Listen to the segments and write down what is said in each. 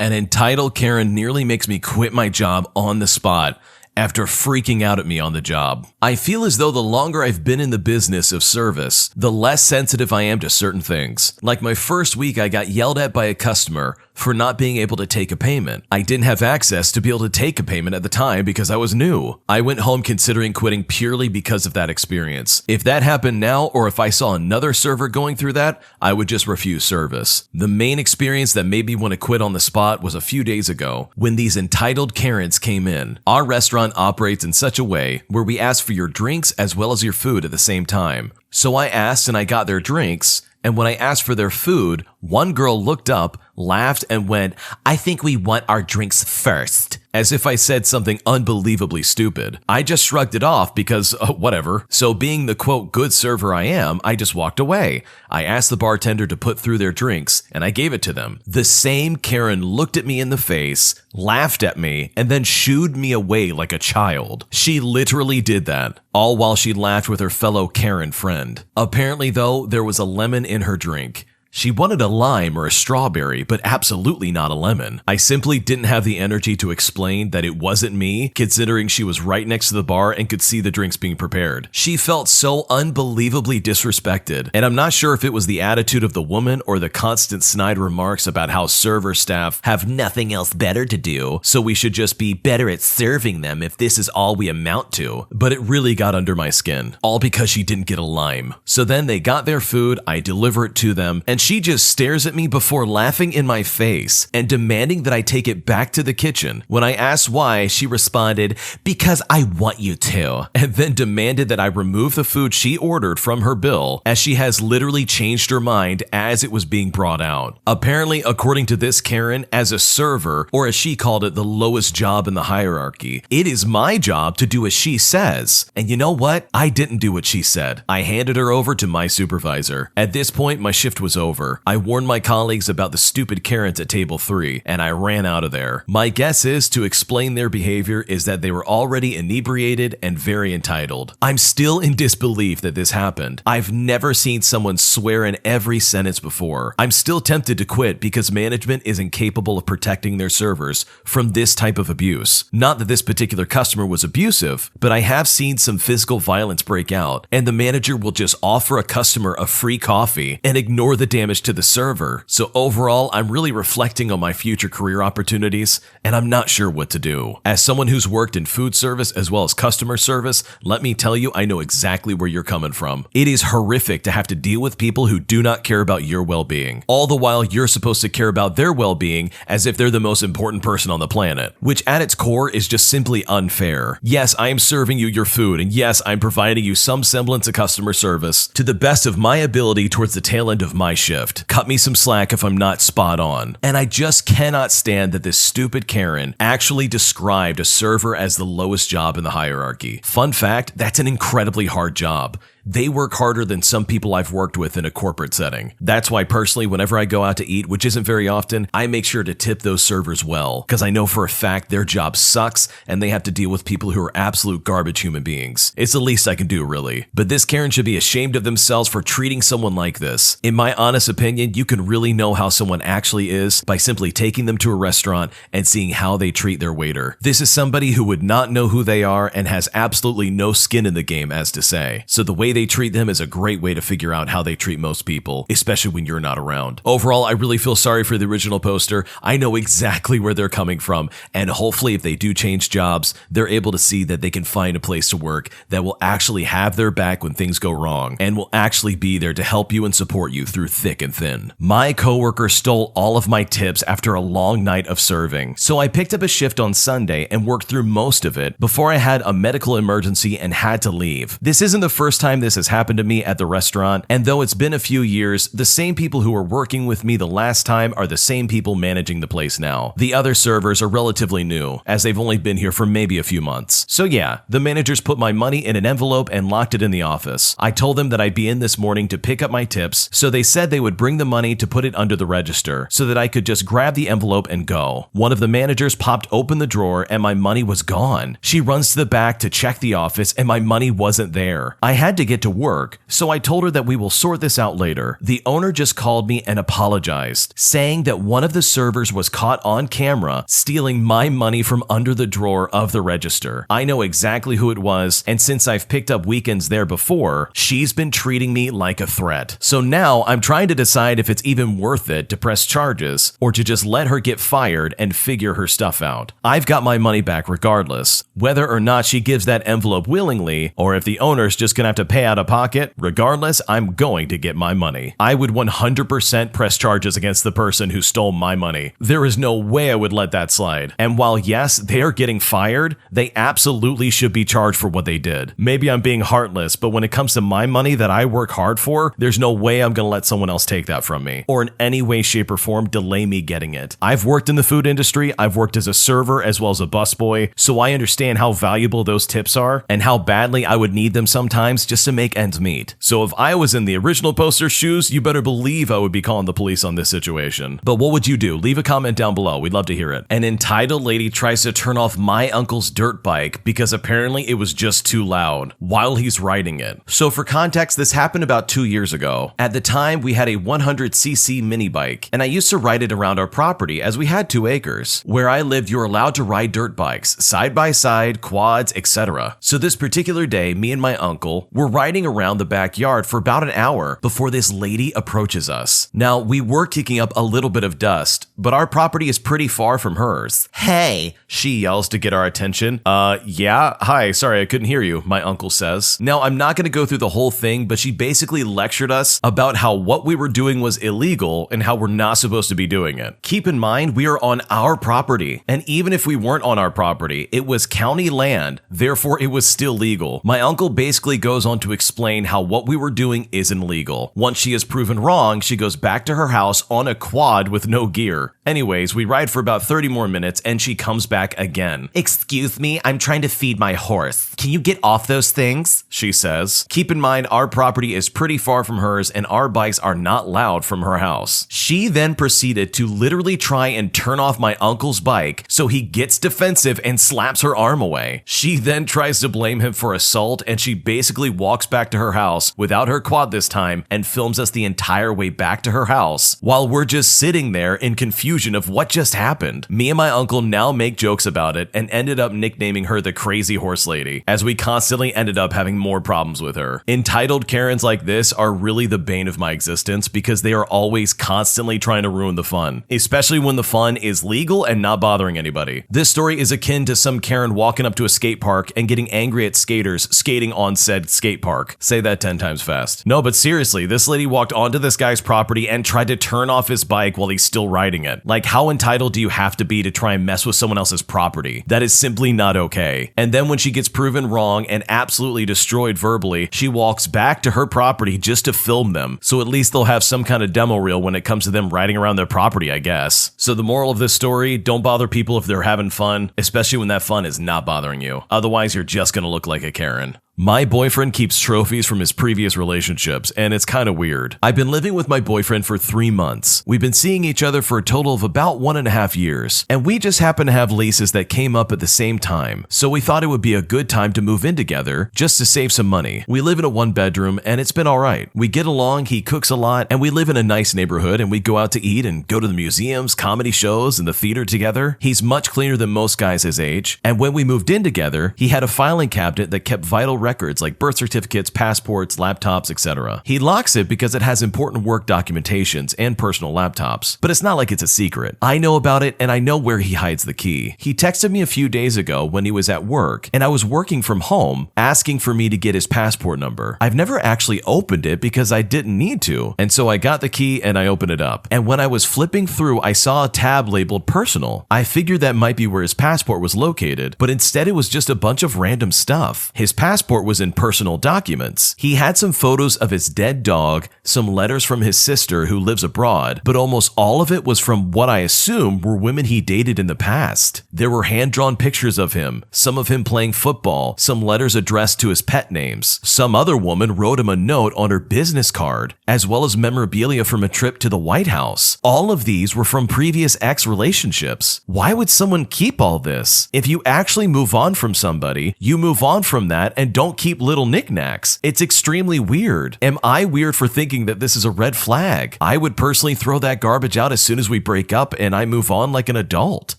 An entitled Karen nearly makes me quit my job on the spot after freaking out at me on the job. I feel as though the longer I've been in the business of service, the less sensitive I am to certain things. Like my first week, I got yelled at by a customer for not being able to take a payment. I didn't have access to be able to take a payment at the time because I was new. I went home considering quitting purely because of that experience. If that happened now, or if I saw another server going through that, I would just refuse service. The main experience that made me want to quit on the spot was a few days ago when these entitled Karens came in. Our restaurant operates in such a way where we ask for your drinks as well as your food at the same time. So I asked and I got their drinks, and when I asked for their food, one girl looked up, laughed, and went, "I think we want our drinks first," as if I said something unbelievably stupid. I just shrugged it off because, whatever. So being the quote good server I am, I just walked away. I asked the bartender to put through their drinks, and I gave it to them. The same Karen looked at me in the face, laughed at me, and then shooed me away like a child. She literally did that, all while she laughed with her fellow Karen friend. Apparently though, there was a lemon in her drink. She wanted a lime or a strawberry, but absolutely not a lemon. I simply didn't have the energy to explain that it wasn't me, considering she was right next to the bar and could see the drinks being prepared. She felt so unbelievably disrespected, and I'm not sure if it was the attitude of the woman or the constant snide remarks about how server staff have nothing else better to do, so we should just be better at serving them if this is all we amount to. But it really got under my skin, all because she didn't get a lime. So then they got their food, I deliver it to them, and she just stares at me before laughing in my face and demanding that I take it back to the kitchen. When I asked why, she responded, "Because I want you to," and then demanded that I remove the food she ordered from her bill, as she has literally changed her mind as it was being brought out. Apparently, according to this Karen, as a server, or as she called it, the lowest job in the hierarchy, it is my job to do as she says. And you know what? I didn't do what she said. I handed her over to my supervisor. At this point, my shift was over. I warned my colleagues about the stupid Karens at table 3, and I ran out of there. My guess is, to explain their behavior, is that they were already inebriated and very entitled. I'm still in disbelief that this happened. I've never seen someone swear in every sentence before. I'm still tempted to quit because management is incapable of protecting their servers from this type of abuse. Not that this particular customer was abusive, but I have seen some physical violence break out, and the manager will just offer a customer a free coffee and ignore the damage to the server. So overall, I'm really reflecting on my future career opportunities, and I'm not sure what to do. As someone who's worked in food service as well as customer service, let me tell you, I know exactly where you're coming from. It is horrific to have to deal with people who do not care about your well-being, all the while you're supposed to care about their well-being as if they're the most important person on the planet, which at its core is just simply unfair. Yes, I am serving you your food, and yes, I'm providing you some semblance of customer service to the best of my ability towards the tail end of my shift. Cut me some slack if I'm not spot on. And I just cannot stand that this stupid Karen actually described a server as the lowest job in the hierarchy. Fun fact, that's an incredibly hard job. They work harder than some people I've worked with in a corporate setting. That's why personally, whenever I go out to eat, which isn't very often, I make sure to tip those servers well, because I know for a fact their job sucks and they have to deal with people who are absolute garbage human beings. It's the least I can do, really. But this Karen should be ashamed of themselves for treating someone like this. In my honest opinion, you can really know how someone actually is by simply taking them to a restaurant and seeing how they treat their waiter. This is somebody who would not know who they are and has absolutely no skin in the game, as to say. So the way they treat them is a great way to figure out how they treat most people, especially when you're not around. Overall, I really feel sorry for the original poster. I know exactly where they're coming from, and hopefully if they do change jobs, they're able to see that they can find a place to work that will actually have their back when things go wrong, and will actually be there to help you and support you through thick and thin. My coworker stole all of my tips after a long night of serving, so I picked up a shift on Sunday and worked through most of it before I had a medical emergency and had to leave. This isn't the first time this has happened to me at the restaurant, and though it's been a few years, the same people who were working with me the last time are the same people managing the place now. The other servers are relatively new, as they've only been here for maybe a few months. So yeah, the managers put my money in an envelope and locked it in the office. I told them that I'd be in this morning to pick up my tips, so they said they would bring the money to put it under the register, so that I could just grab the envelope and go. One of the managers popped open the drawer and my money was gone. She runs to the back to check the office and my money wasn't there. I had to get get to work, so I told her that we will sort this out later. The owner just called me and apologized, saying that one of the servers was caught on camera stealing my money from under the drawer of the register. I know exactly who it was, and since I've picked up weekends there before, she's been treating me like a threat. So now I'm trying to decide if it's even worth it to press charges or to just let her get fired and figure her stuff out. I've got my money back regardless, whether or not she gives that envelope willingly or if the owner's just gonna have to pay out of pocket. Regardless, I'm going to get my money. I would 100% press charges against the person who stole my money. There is no way I would let that slide. And while yes, they are getting fired, they absolutely should be charged for what they did. Maybe I'm being heartless, but when it comes to my money that I work hard for, there's no way I'm gonna let someone else take that from me or in any way, shape, or form delay me getting it. I've worked in the food industry, I've worked as a server as well as a busboy, so I understand how valuable those tips are and how badly I would need them sometimes just to make ends meet. So if I was in the original poster's shoes, you better believe I would be calling the police on this situation. But what would you do? Leave a comment down below. We'd love to hear it. An entitled lady tries to turn off my uncle's dirt bike because apparently it was just too loud while he's riding it. So for context, this happened about 2 years ago. At the time, we had a 100cc mini bike, and I used to ride it around our property as we had 2 acres. Where I lived, you were allowed to ride dirt bikes, side by side, quads, etc. So this particular day, me and my uncle were riding around the backyard for about an hour before this lady approaches us. Now, we were kicking up a little bit of dust, but our property is pretty far from hers. "Hey," she yells to get our attention. Yeah? Hi, sorry, I couldn't hear you," my uncle says. Now, I'm not going to go through the whole thing, but she basically lectured us about how what we were doing was illegal and how we're not supposed to be doing it. Keep in mind, we are on our property, and even if we weren't on our property, it was county land, therefore it was still legal. My uncle basically goes on to explain how what we were doing isn't legal. Once she is proven wrong, she goes back to her house on a quad with no gear. Anyways, we ride for about 30 more minutes and she comes back again. "Excuse me, I'm trying to feed my horse. Can you get off those things?" she says. Keep in mind, our property is pretty far from hers and our bikes are not loud from her house. She then proceeded to literally try and turn off my uncle's bike, so he gets defensive and slaps her arm away. She then tries to blame him for assault and she basically walks back to her house without her quad this time and films us the entire way back to her house while we're just sitting there in confusion of what just happened. Me and my uncle now make jokes about it and ended up nicknaming her the crazy horse lady, as we constantly ended up having more problems with her. Entitled Karens like this are really the bane of my existence because they are always constantly trying to ruin the fun, especially when the fun is legal and not bothering anybody. This story is akin to some Karen walking up to a skate park and getting angry at skaters skating on said skate park. Say that 10 times fast. No, but seriously, this lady walked onto this guy's property and tried to turn off his bike while he's still riding it. Like, how entitled do you have to be to try and mess with someone else's property? That is simply not okay. And then when she gets proven wrong and absolutely destroyed verbally, she walks back to her property just to film them. So at least they'll have some kind of demo reel when it comes to them riding around their property, I guess. So the moral of this story, don't bother people if they're having fun, especially when that fun is not bothering you. Otherwise, you're just gonna look like a Karen. My boyfriend keeps trophies from his previous relationships, and it's kind of weird. I've been living with my boyfriend for 3 months. We've been seeing each other for a total of about 1.5 years, and we just happen to have leases that came up at the same time, so we thought it would be a good time to move in together just to save some money. We live in a 1-bedroom, and it's been alright. We get along, he cooks a lot, and we live in a nice neighborhood, and we go out to eat and go to the museums, comedy shows, and the theater together. He's much cleaner than most guys his age, and when we moved in together, he had a filing cabinet that kept vital records like birth certificates, passports, laptops, etc. He locks it because it has important work documentations and personal laptops, but it's not like it's a secret. I know about it and I know where he hides the key. He texted me a few days ago when he was at work and I was working from home asking for me to get his passport number. I've never actually opened it because I didn't need to, and so I got the key and I opened it up. And when I was flipping through, I saw a tab labeled personal. I figured that might be where his passport was located, but instead it was just a bunch of random stuff. His passport was in personal documents. He had some photos of his dead dog, some letters from his sister who lives abroad, but almost all of it was from what I assume were women he dated in the past. There were hand-drawn pictures of him, some of him playing football, some letters addressed to his pet names. Some other woman wrote him a note on her business card, as well as memorabilia from a trip to the White House. All of these were from previous ex-relationships. Why would someone keep all this? If you actually move on from somebody, you move on from that and don't don't keep little knickknacks. It's extremely weird. Am I weird for thinking that this is a red flag? I would personally throw that garbage out as soon as we break up and I move on like an adult.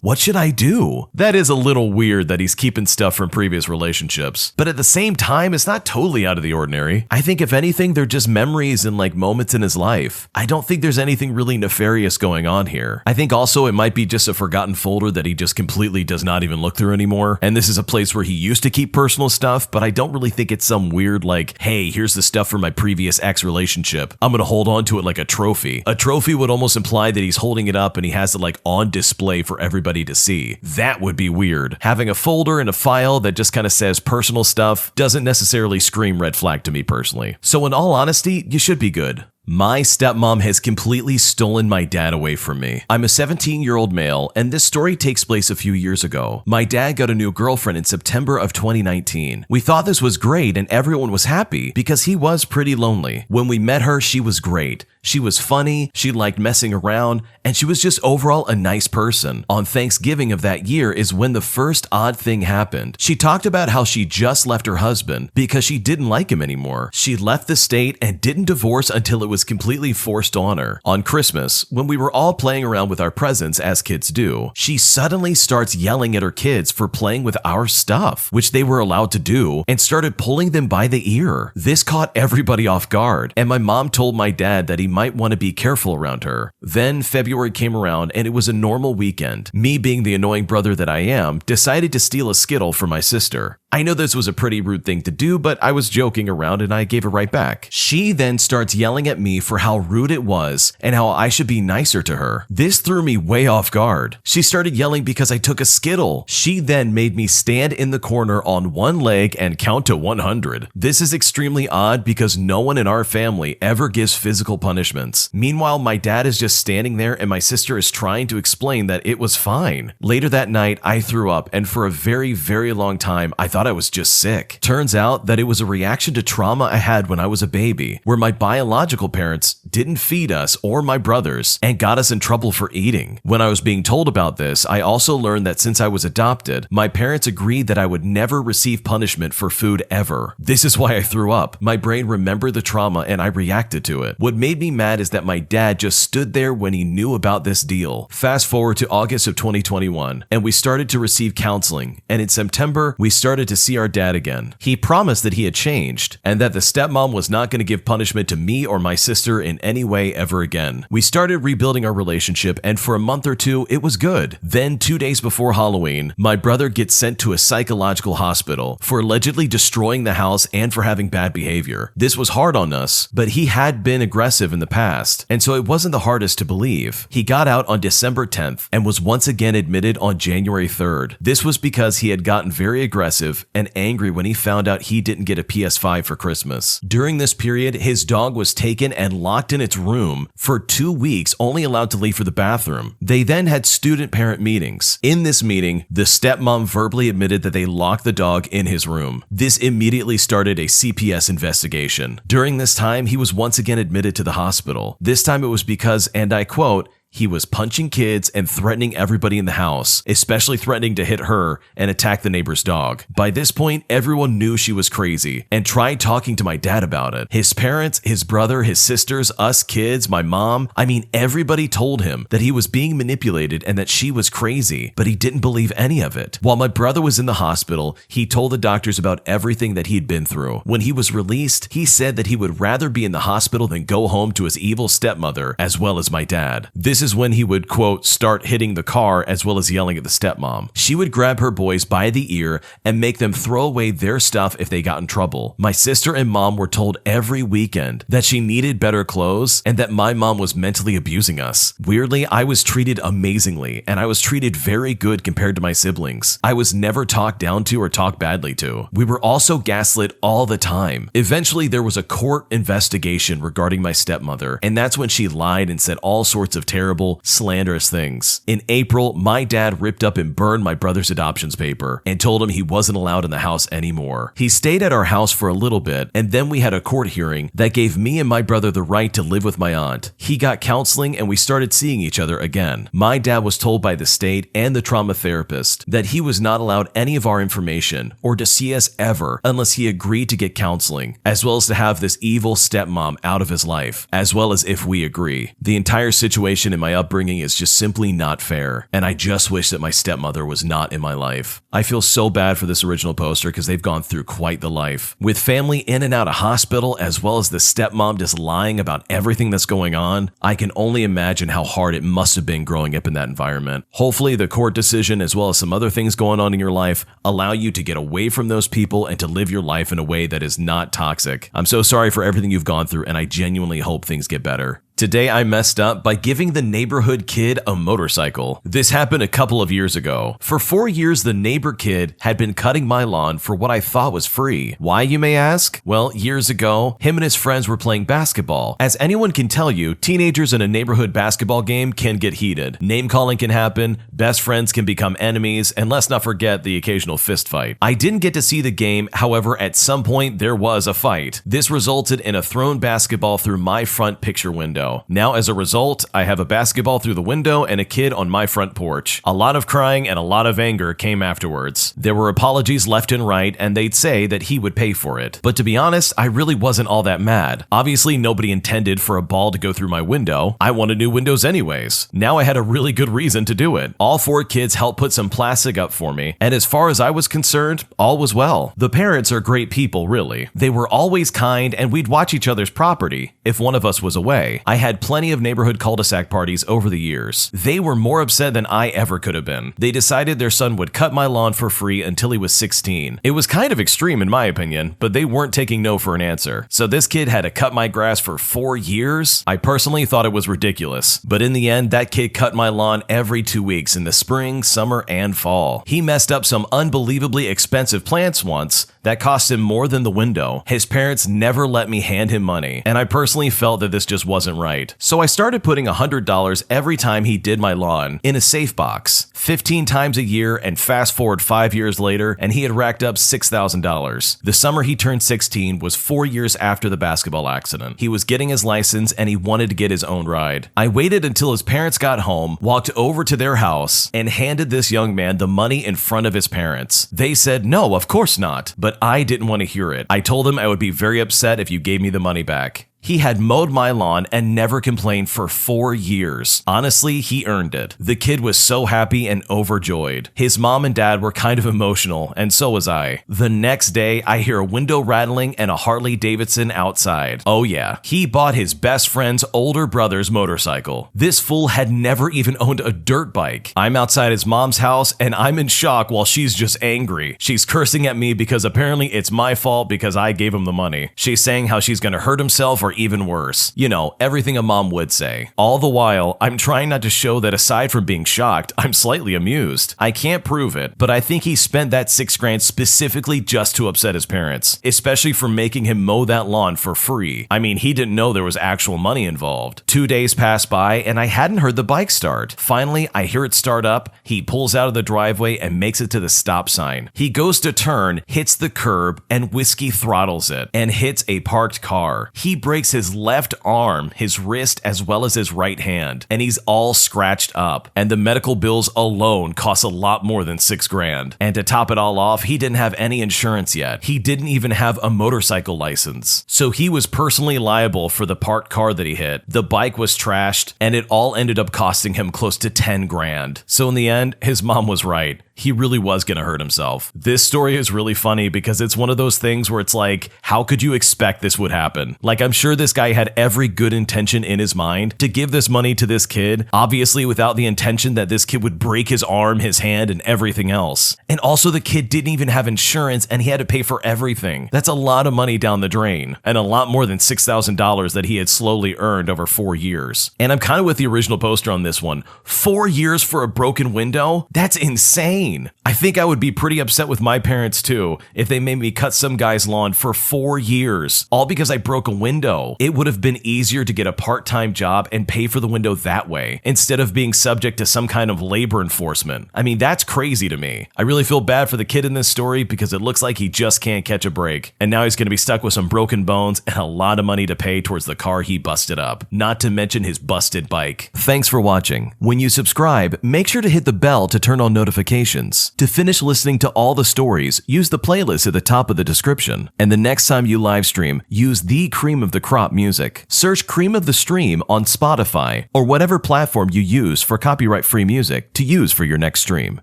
What should I do? That is a little weird that he's keeping stuff from previous relationships. But at the same time, it's not totally out of the ordinary. I think if anything, they're just memories and like moments in his life. I don't think there's anything really nefarious going on here. I think also it might be just a forgotten folder that he just completely does not even look through anymore. And this is a place where he used to keep personal stuff, but I don't really think it's some weird like, hey, here's the stuff from my previous ex relationship. I'm gonna hold on to it like a trophy. A trophy would almost imply that he's holding it up and he has it like on display for everybody to see. That would be weird. Having a folder and a file that just kind of says personal stuff doesn't necessarily scream red flag to me personally. So in all honesty, you should be good. My stepmom has completely stolen my dad away from me. I'm a 17-year-old male, and this story takes place a few years ago. My dad got a new girlfriend in September of 2019. We thought this was great and everyone was happy because he was pretty lonely. When we met her, she was great. She was funny, she liked messing around, and she was just overall a nice person. On Thanksgiving of that year is when the first odd thing happened. She talked about how she just left her husband because she didn't like him anymore. She left the state and didn't divorce until it was completely forced on her. On Christmas, when we were all playing around with our presents as kids do, she suddenly starts yelling at her kids for playing with our stuff, which they were allowed to do, and started pulling them by the ear. This caught everybody off guard, and my mom told my dad that he might want to be careful around her. Then February came around and it was a normal weekend. Me, being the annoying brother that I am, decided to steal a Skittle from my sister. I know this was a pretty rude thing to do, but I was joking around and I gave it right back. She then starts yelling at me for how rude it was and how I should be nicer to her. This threw me way off guard. She started yelling because I took a Skittle. She then made me stand in the corner on one leg and count to 100. This is extremely odd because no one in our family ever gives physical punishments. Meanwhile, my dad is just standing there and my sister is trying to explain that it was fine. Later that night, I threw up, and for a very, very long time, I thought I was just sick. Turns out that it was a reaction to trauma I had when I was a baby, where my biological parents didn't feed us or my brothers and got us in trouble for eating. When I was being told about this, I also learned that since I was adopted, my parents agreed that I would never receive punishment for food ever. This is why I threw up. My brain remembered the trauma and I reacted to it. What made me mad is that my dad just stood there when he knew about this deal. Fast forward to August of 2021, and we started to receive counseling, and in September, we started to see our dad again. He promised that he had changed, and that the stepmom was not going to give punishment to me or my sister in any way ever again. We started rebuilding our relationship, and for a month or two, it was good. Then, 2 days before Halloween, my brother gets sent to a psychological hospital for allegedly destroying the house and for having bad behavior. This was hard on us, but he had been aggressive in the past, and so it wasn't the hardest to believe. He got out on December 10th and was once again admitted on January 3rd. This was because he had gotten very aggressive and angry when he found out he didn't get a PS5 for Christmas. During this period, his dog was taken and locked in its room for 2 weeks, only allowed to leave for the bathroom. They then had student-parent meetings. In this meeting, the stepmom verbally admitted that they locked the dog in his room. This immediately started a CPS investigation. During this time, he was once again admitted to the hospital. This time it was because, and I quote, he was punching kids and threatening everybody in the house, especially threatening to hit her and attack the neighbor's dog. By this point, everyone knew she was crazy and tried talking to my dad about it. His parents, his brother, his sisters, us kids, my mom, everybody told him that he was being manipulated and that she was crazy, but he didn't believe any of it. While my brother was in the hospital, he told the doctors about everything that he'd been through. When he was released, he said that he would rather be in the hospital than go home to his evil stepmother as well as my dad. This is when he would, quote, start hitting the car as well as yelling at the stepmom. She would grab her boys by the ear and make them throw away their stuff if they got in trouble. My sister and mom were told every weekend that she needed better clothes and that my mom was mentally abusing us. Weirdly, I was treated amazingly, and I was treated very good compared to my siblings. I was never talked down to or talked badly to. We were also gaslit all the time. Eventually, there was a court investigation regarding my stepmother, and that's when she lied and said all sorts of terrible terrible, slanderous things. In April, my dad ripped up and burned my brother's adoptions paper and told him he wasn't allowed in the house anymore. He stayed at our house for a little bit, and then we had a court hearing that gave me and my brother the right to live with my aunt. He got counseling and we started seeing each other again. My dad was told by the state and the trauma therapist that he was not allowed any of our information or to see us ever unless he agreed to get counseling, as well as to have this evil stepmom out of his life, as well as if we agree. The entire situation in my upbringing is just simply not fair, and I just wish that my stepmother was not in my life. I feel so bad for this original poster because they've gone through quite the life. With family in and out of hospital, as well as the stepmom just lying about everything that's going on, I can only imagine how hard it must have been growing up in that environment. Hopefully the court decision, as well as some other things going on in your life, allow you to get away from those people and to live your life in a way that is not toxic. I'm so sorry for everything you've gone through, and I genuinely hope things get better. Today I messed up by giving the neighborhood kid a motorcycle. This happened a couple of years ago. For 4 years, the neighbor kid had been cutting my lawn for what I thought was free. Why, you may ask? Well, years ago, him and his friends were playing basketball. As anyone can tell you, teenagers in a neighborhood basketball game can get heated. Name calling can happen, best friends can become enemies, and let's not forget the occasional fist fight. I didn't get to see the game, however, at some point there was a fight. This resulted in a thrown basketball through my front picture window. Now, as a result, I have a basketball through the window and a kid on my front porch. A lot of crying and a lot of anger came afterwards. There were apologies left and right, and they'd say that he would pay for it. But to be honest, I really wasn't all that mad. Obviously, nobody intended for a ball to go through my window. I wanted new windows anyways. Now I had a really good reason to do it. All 4 kids helped put some plastic up for me, and as far as I was concerned, all was well. The parents are great people, really. They were always kind, and we'd watch each other's property if one of us was away. I had plenty of neighborhood cul-de-sac parties over the years. They were more upset than I ever could have been. They decided their son would cut my lawn for free until he was 16. It was kind of extreme in my opinion, but they weren't taking no for an answer. So this kid had to cut my grass for 4 years? I personally thought it was ridiculous. But in the end, that kid cut my lawn every 2 weeks in the spring, summer, and fall. He messed up some unbelievably expensive plants once that cost him more than the window. His parents never let me hand him money, and I personally felt that this just wasn't right. So I started putting $100 every time he did my lawn in a safe box, 15 times a year, and fast forward 5 years later, and he had racked up $6,000. The summer he turned 16 was 4 years after the basketball accident. He was getting his license and he wanted to get his own ride. I waited until his parents got home, walked over to their house, and handed this young man the money in front of his parents. They said, "No, of course not," but I didn't want to hear it. I told him I would be very upset if you gave me the money back. He had mowed my lawn and never complained for 4 years. Honestly, he earned it. The kid was so happy and overjoyed. His mom and dad were kind of emotional, and so was I. The next day, I hear a window rattling and a Harley Davidson outside. Oh yeah, he bought his best friend's older brother's motorcycle. This fool had never even owned a dirt bike. I'm outside his mom's house and I'm in shock while she's just angry. She's cursing at me because apparently it's my fault because I gave him the money. She's saying how she's gonna hurt himself or even worse. You know, everything a mom would say. All the while, I'm trying not to show that aside from being shocked, I'm slightly amused. I can't prove it, but I think he spent that $6,000 specifically just to upset his parents, especially for making him mow that lawn for free. I mean, he didn't know there was actual money involved. 2 days passed by and I hadn't heard the bike start. Finally, I hear it start up. He pulls out of the driveway and makes it to the stop sign. He goes to turn, hits the curb, and whiskey throttles it and hits a parked car. He breaks his left arm, his wrist, as well as his right hand, and he's all scratched up. And the medical bills alone cost a lot more than $6,000. And to top it all off, he didn't have any insurance yet. He didn't even have a motorcycle license. So he was personally liable for the parked car that he hit. The bike was trashed, and it all ended up costing him close to $10,000. So in the end, his mom was right. He really was gonna hurt himself. This story is really funny because it's one of those things where it's like, how could you expect this would happen? Like, I'm sure this guy had every good intention in his mind to give this money to this kid, obviously without the intention that this kid would break his arm, his hand, and everything else. And also the kid didn't even have insurance and he had to pay for everything. That's a lot of money down the drain, and a lot more than $6,000 that he had slowly earned over 4 years. And I'm kind of with the original poster on this one. 4 years for a broken window? That's insane. insane. I think I would be pretty upset with my parents too if they made me cut some guy's lawn for 4 years, all because I broke a window. It would have been easier to get a part-time job and pay for the window that way, instead of being subject to some kind of labor enforcement. I mean, that's crazy to me. I really feel bad for the kid in this story because it looks like he just can't catch a break, and now he's going to be stuck with some broken bones and a lot of money to pay towards the car he busted up, not to mention his busted bike. Thanks for watching. When you subscribe, make sure to hit the bell to turn on notifications. To finish listening to all the stories, use the playlist at the top of the description. And the next time you live stream, use the cream of the crop music. Search Cream of the Stream on Spotify or whatever platform you use for copyright-free music to use for your next stream.